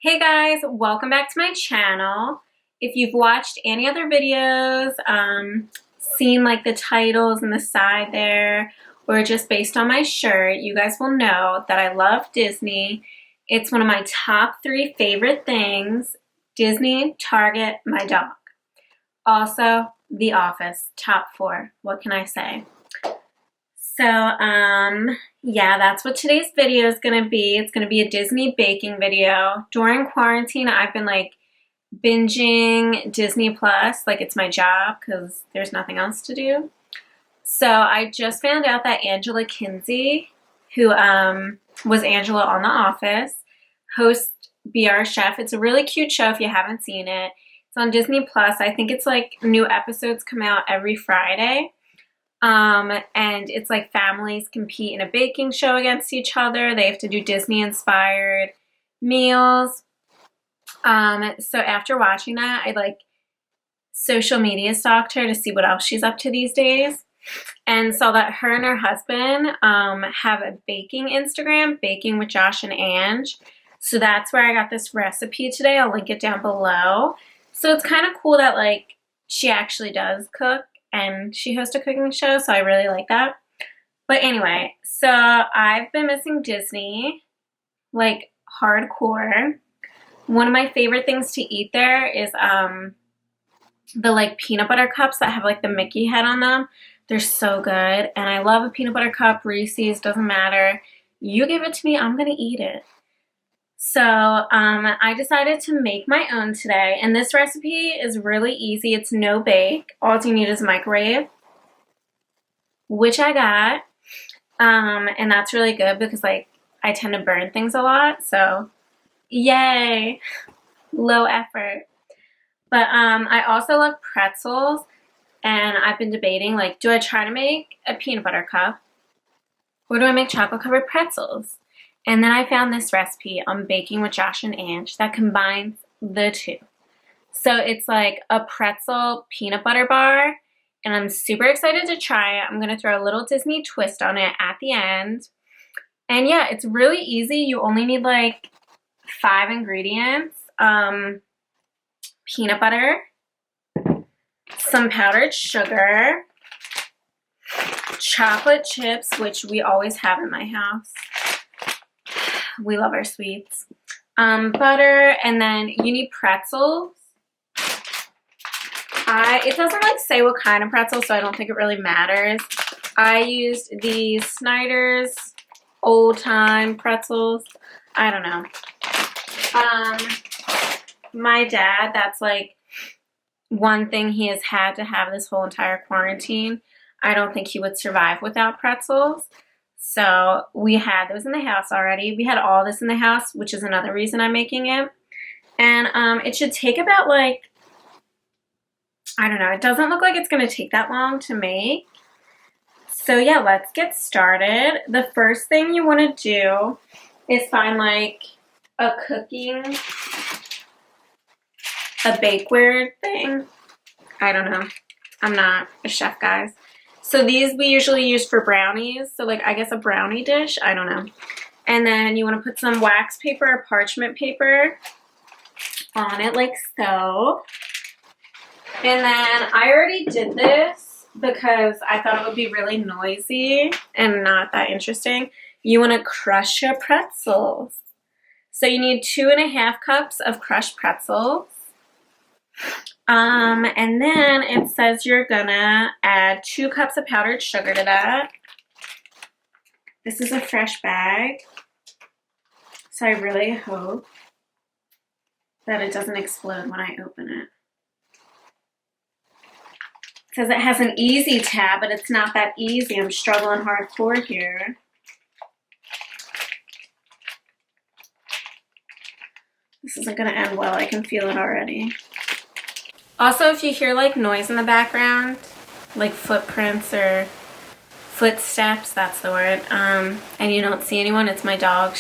Hey guys, welcome back to my channel. If you've watched any other videos, seen like the titles and the side there, or just based on my shirt, you guys will know that I love Disney. It's one of my top 3 favorite things. Disney, Target, my dog. Also, The Office, top 4. What can I say? So, yeah, that's what today's video is going to be. It's going to be a Disney baking video. During quarantine, I've been like binging Disney Plus, like it's my job because there's nothing else to do. So I just found out that Angela Kinsey, who was Angela on The Office, hosts Be Our Chef. It's a really cute show if you haven't seen it. It's on Disney Plus. I think it's like new episodes come out every Friday. And it's like families compete in a baking show against each other. They have to do Disney-inspired meals. So after watching that, I like social media stalked her to see what else she's up to these days. And saw that her and her husband have a baking Instagram, Baking with Josh and Ange. So that's where I got this recipe today. I'll link it down below. So it's kind of cool that like she actually does cook. And she hosts a cooking show, so I really like that. But anyway, so I've been missing Disney, like hardcore. One of my favorite things to eat there is the like peanut butter cups that have like the Mickey head on them. They're so good, and I love a peanut butter cup. Reese's, doesn't matter. You give it to me, I'm gonna eat it. So I decided to make my own today, and this recipe is really easy. It's no bake. All you need is a microwave, which I got, and that's really good because like I tend to burn things a lot, so yay, low effort. But I also love pretzels, and I've been debating like, do I try to make a peanut butter cup, or do I make chocolate covered pretzels? And then I found this recipe on Baking with Josh and Ange that combines the two. So it's like a pretzel peanut butter bar, and I'm super excited to try it. I'm going to throw a little Disney twist on it at the end. And yeah, it's really easy. You only need like 5 ingredients. Peanut butter, some powdered sugar, chocolate chips, which we always have in my house. We love our sweets. Butter, and then you need pretzels. It doesn't like say what kind of pretzel, so I don't think it really matters. I used the Snyder's old time pretzels. I don't know. My dad, that's like one thing he has had to have this whole entire quarantine. I don't think he would survive without pretzels. So we had those in the house already. We had all this in the house, which is another reason I'm making it. And it should take about like, I don't know, it doesn't look like it's going to take that long to make. So yeah, let's get started. The first thing you want to do is find like a bakeware thing. I don't know. I'm not a chef, guys. So these we usually use for brownies. So like I guess a brownie dish, I don't know. And then you want to put some wax paper or parchment paper on it like so. And then I already did this because I thought it would be really noisy and not that interesting. You want to crush your pretzels. So you need 2.5 cups of crushed pretzels. And then it says you're gonna add 2 cups of powdered sugar to that. This is a fresh bag, so I really hope that it doesn't explode when I open it. It says it has an easy tab, but it's not that easy. I'm struggling hardcore here. This isn't gonna end well. I can feel it already. Also, if you hear like noise in the background, like footprints or footsteps, that's the word, and you don't see anyone, it's my dog.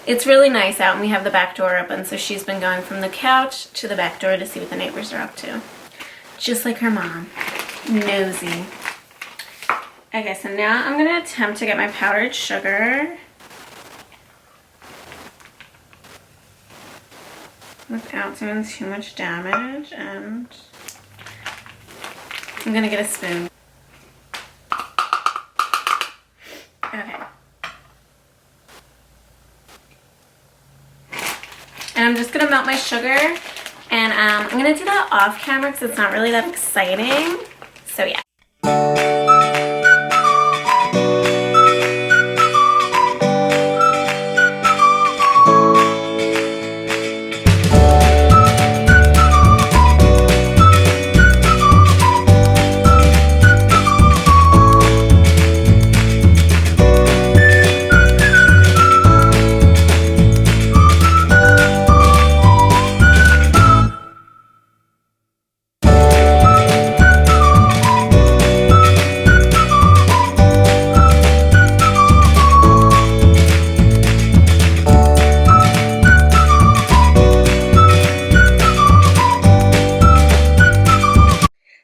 It's really nice out and we have the back door open, so she's been going from the couch to the back door to see what the neighbors are up to. Just like her mom. Nosy. Okay, so now I'm going to attempt to get my powdered sugar. without doing too much damage, and I'm gonna get a spoon. Okay. And I'm just gonna melt my sugar, and I'm gonna do that off camera because it's not really that exciting. So yeah.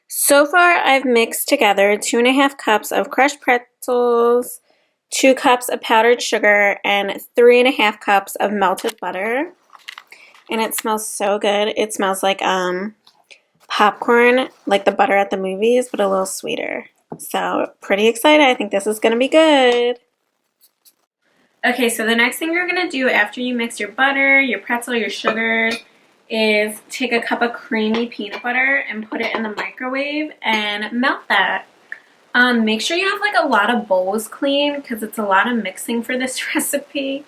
So far, I've mixed together 2.5 cups of crushed pretzels, 2 cups of powdered sugar, and 3.5 cups of melted butter. And it smells so good. It smells like popcorn, like the butter at the movies, but a little sweeter. So pretty excited. I think this is going to be good. Okay, so the next thing you're going to do after you mix your butter, your pretzel, your sugar, is take a cup of creamy peanut butter and put it in the microwave and melt that. Make sure you have like a lot of bowls clean because it's a lot of mixing for this recipe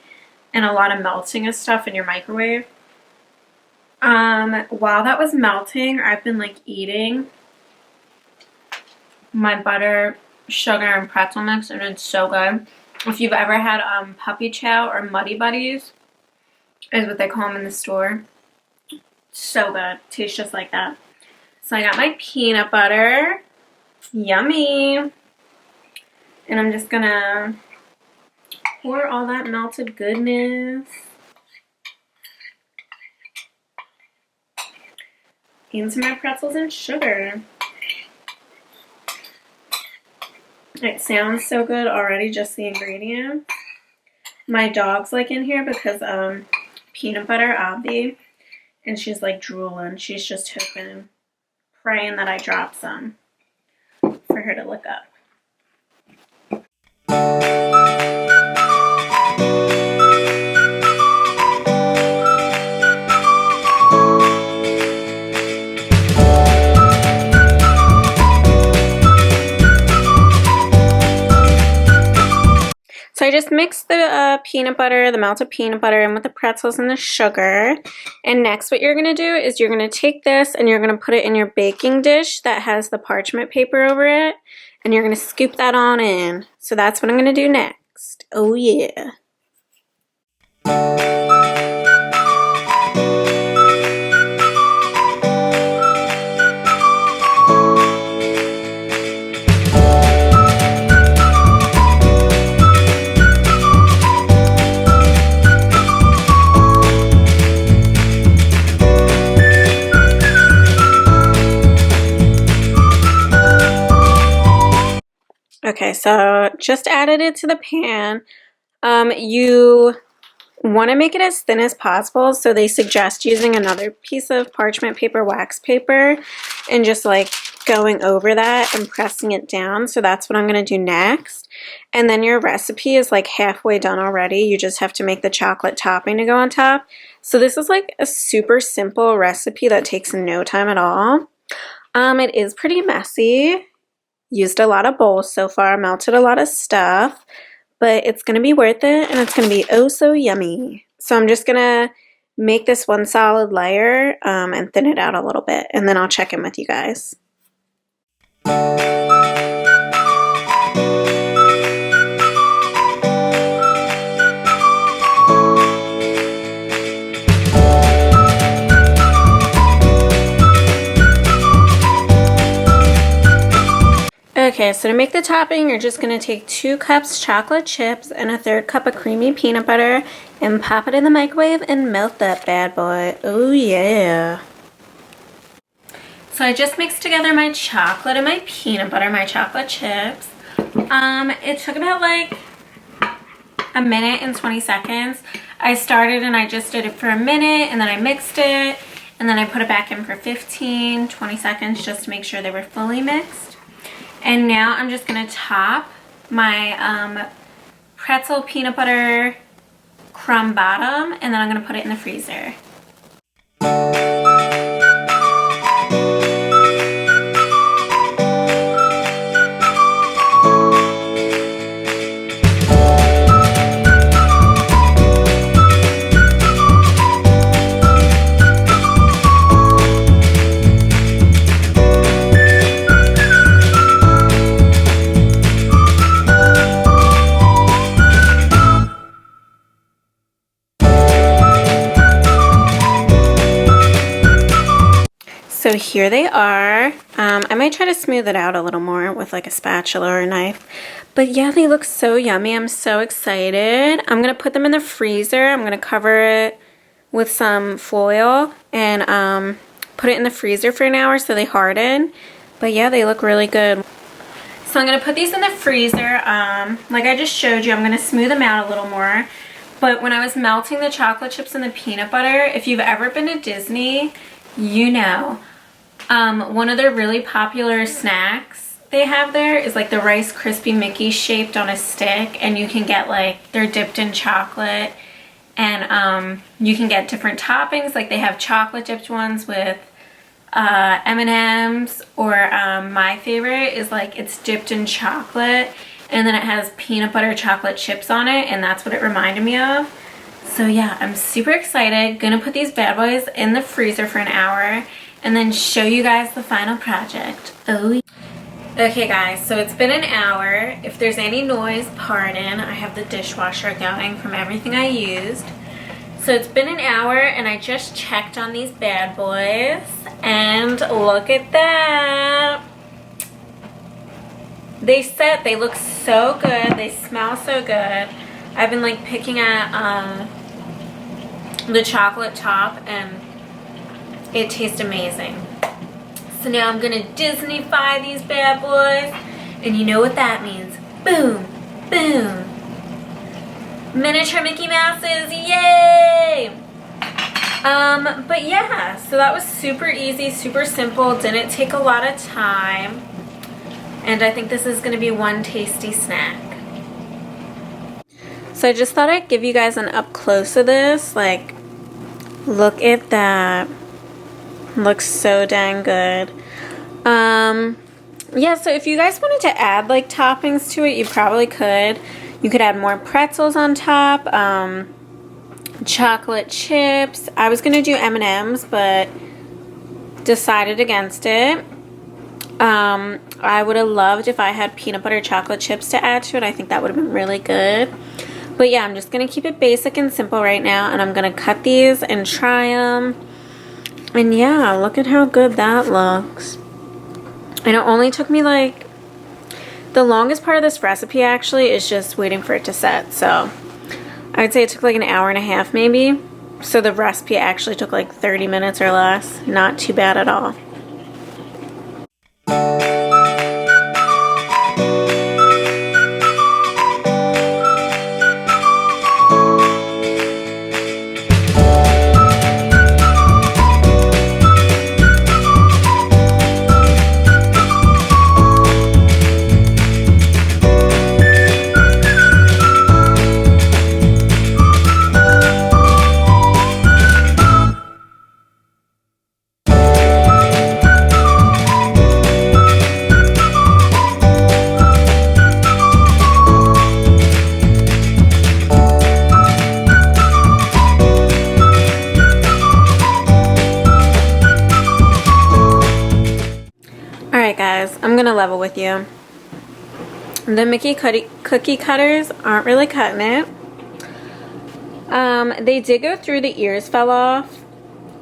and a lot of melting of stuff in your microwave. While that was melting, I've been like eating my butter, sugar, and pretzel mix, and it's so good. If you've ever had puppy chow or muddy buddies, is what they call them in the store. So good. Tastes just like that. So I got my peanut butter. Yummy. And I'm just gonna pour all that melted goodness into my pretzels and sugar. It sounds so good already, just the ingredients. My dog's like in here because peanut butter, Abby. And she's like drooling. She's just hoping, praying that I drop some for her to look up. So I just mixed the peanut butter, the melted peanut butter in with the pretzels and the sugar. And next what you're going to do is you're going to take this and you're going to put it in your baking dish that has the parchment paper over it. And you're going to scoop that on in. So that's what I'm going to do next. Oh yeah. Okay, so just added it to the pan. You want to make it as thin as possible, so they suggest using another piece of parchment paper, wax paper, and just like going over that and pressing it down. So that's what I'm going to do next. And then your recipe is like halfway done already. You just have to make the chocolate topping to go on top. So this is like a super simple recipe that takes no time at all. It is pretty messy. Used a lot of bowls so far, melted a lot of stuff, but it's going to be worth it, and it's going to be oh so yummy. So I'm just going to make this one solid layer and thin it out a little bit, and then I'll check in with you guys. Okay, so to make the topping, you're just going to take 2 cups chocolate chips and a 1/3 cup of creamy peanut butter and pop it in the microwave and melt that bad boy. Oh yeah. So I just mixed together my chocolate and my peanut butter, my chocolate chips. It took about like a minute and 20 seconds. I started and I just did it for a minute, and then I mixed it, and then I put it back in for 15-20 seconds just to make sure they were fully mixed. And now I'm just going to top my pretzel peanut butter crumb bottom, and then I'm going to put it in the freezer. So here they are. I might try to smooth it out a little more with like a spatula or a knife. But yeah, they look so yummy. I'm so excited. I'm going to put them in the freezer. I'm going to cover it with some foil and put it in the freezer for an hour so they harden. But yeah, they look really good. So I'm going to put these in the freezer. Like I just showed you, I'm going to smooth them out a little more. But when I was melting the chocolate chips and the peanut butter, if you've ever been to Disney, you know. One of their really popular snacks they have there is like the Rice Krispy Mickey shaped on a stick, and you can get like, they're dipped in chocolate, and you can get different toppings. Like they have chocolate dipped ones with M&Ms, or my favorite is like it's dipped in chocolate and then it has peanut butter chocolate chips on it, and that's what it reminded me of. So yeah, I'm super excited. Gonna put these bad boys in the freezer for an hour and then show you guys the final project. Oh, okay guys, so it's been an hour. If there's any noise, pardon. I have the dishwasher going from everything I used. So it's been an hour and I just checked on these bad boys, and look at that. They look so good. They smell so good. I've been like picking at the chocolate top, and it tastes amazing. So now I'm gonna Disney-fy these bad boys, and you know what that means. Boom, boom. Miniature Mickey Mouses, yay! But yeah, so that was super easy, super simple, didn't take a lot of time, and I think this is gonna be one tasty snack. So I just thought I'd give you guys an up close of this. Like, look at that. Looks so dang good. Yeah, so if you guys wanted to add like toppings to it, you probably could. You could add more pretzels on top, chocolate chips. I was gonna do M&Ms, but decided against it. I would have loved if I had peanut butter chocolate chips to add to it. I think that would have been really good. But yeah, I'm just gonna keep it basic and simple right now, and I'm gonna cut these and try them. And yeah, look at how good that looks. And it only took me like, the longest part of this recipe actually is just waiting for it to set. So I would say it took like an hour and a half maybe. So the recipe actually took like 30 minutes or less. Not too bad at all. Guys, I'm gonna level with you. The Mickey cookie cutters aren't really cutting it. They did go through, the ears fell off,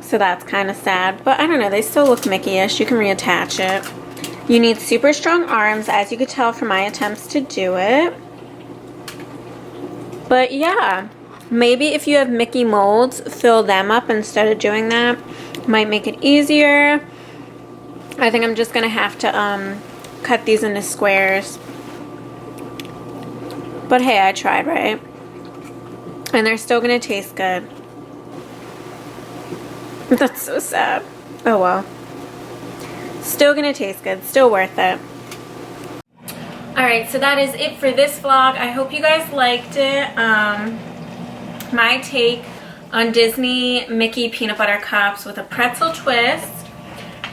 so that's kind of sad, but I don't know, they still look Mickey-ish. You can reattach it. You need super strong arms, as you could tell from my attempts to do it. But yeah, maybe if you have Mickey molds, fill them up instead of doing that. Might make it easier. I think I'm just going to have to cut these into squares. But hey, I tried, right? And they're still gonna taste good. That's so sad. Oh well. Still gonna taste good. Still worth it. Alright, so that is it for this vlog. I hope you guys liked it. My take on Disney Mickey peanut butter cups with a pretzel twist.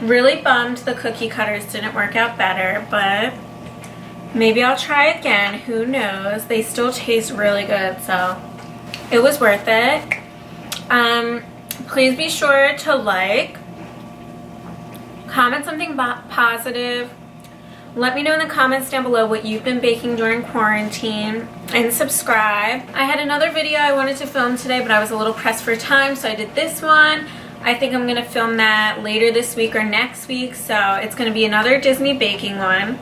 Really bummed the cookie cutters didn't work out better, but maybe I'll try again. Who knows? They still taste really good, so it was worth it. Please be sure to like, comment something positive. Let me know in the comments down below what you've been baking during quarantine, and subscribe. I had another video I wanted to film today, but I was a little pressed for time, so I did this one. I think I'm gonna film that later this week or next week, so it's gonna be another Disney baking one.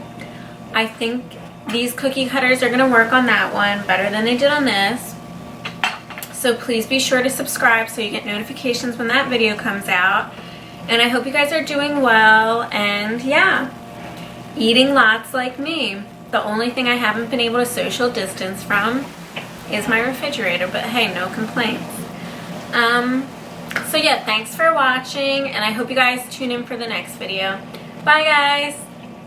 I think these cookie cutters are gonna work on that one better than they did on this. So please be sure to subscribe so you get notifications when that video comes out. And I hope you guys are doing well, and yeah, eating lots like me. The only thing I haven't been able to social distance from is my refrigerator, but hey, no complaints. So yeah, thanks for watching, and I hope you guys tune in for the next video. Bye guys!